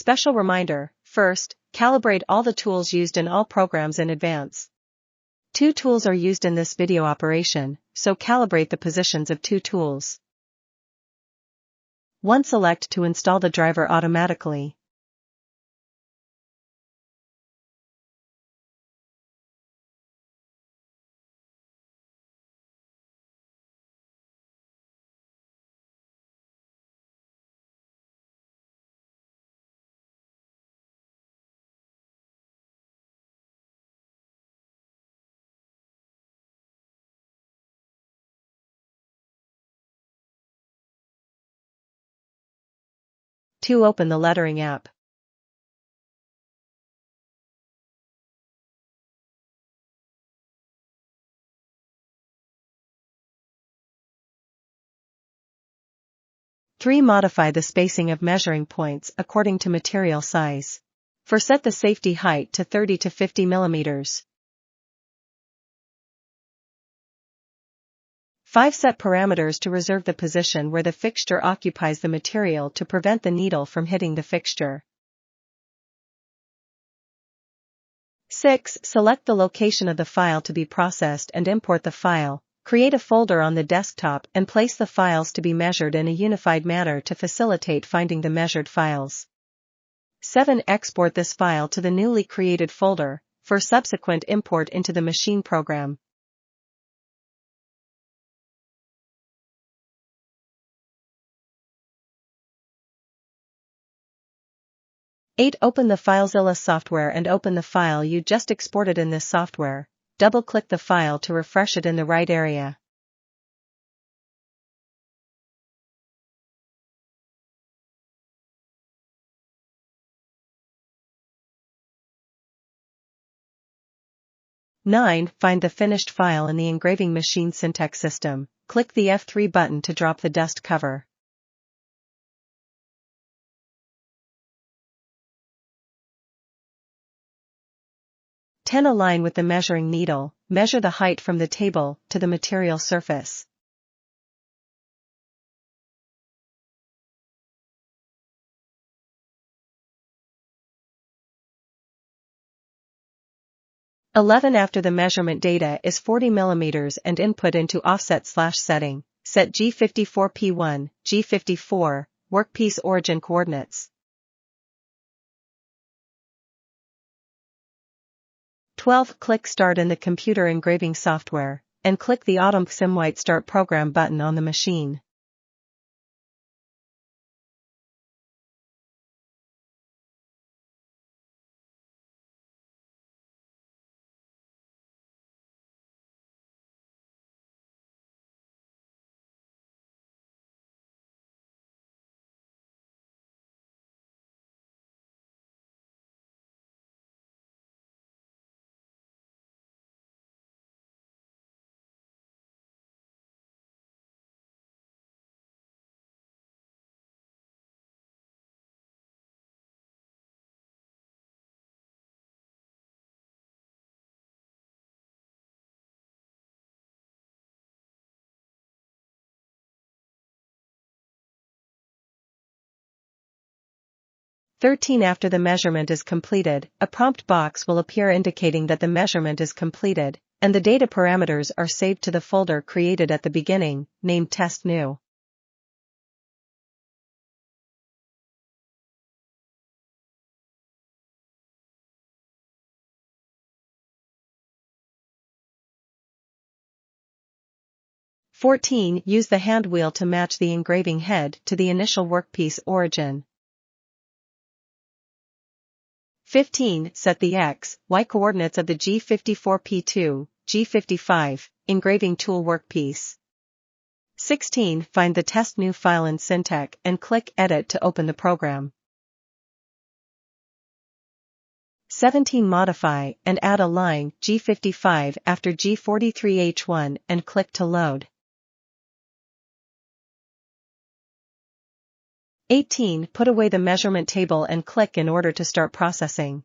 Special reminder: first, calibrate all the tools used in all programs in advance. 2 tools are used in this video operation, so calibrate the positions of 2 tools. 1. Select to install the driver automatically. 2. Open the lettering app. 3. Modify the spacing of measuring points according to material size. 4. Set the safety height to 30 to 50 mm. 5. Set parameters to reserve the position where the fixture occupies the material to prevent the needle from hitting the fixture. 6. Select the location of the file to be processed and import the file. Create a folder on the desktop and place the files to be measured in a unified manner to facilitate finding the measured files. 7. Export this file to the newly created folder for subsequent import into the machine program. 8. Open the FileZilla software and open the file you just exported in this software. Double-click the file to refresh it in the right area. 9. Find the finished file in the engraving machine syntax system. Click the F3 button to drop the dust cover. 10. Align with the measuring needle. Measure the height from the table to the material surface. 11. After the measurement data is 40 mm and input into offset/setting, set G54P1, G54, workpiece origin coordinates. 12. Click Start in the computer engraving software, and click the ATC White Start Program button on the machine. After the measurement is completed, a prompt box will appear indicating that the measurement is completed, and the data parameters are saved to the folder created at the beginning, named Test New. Use the hand wheel to match the engraving head to the initial workpiece origin. 15. Set the X, Y coordinates of the G54P2, G55, engraving tool workpiece. 16. Find the Test New file in Syntax and click Edit to open the program. 17. Modify and add a line G55 after G43H1 and click to load. 18. Put away the measurement table and click in order to start processing.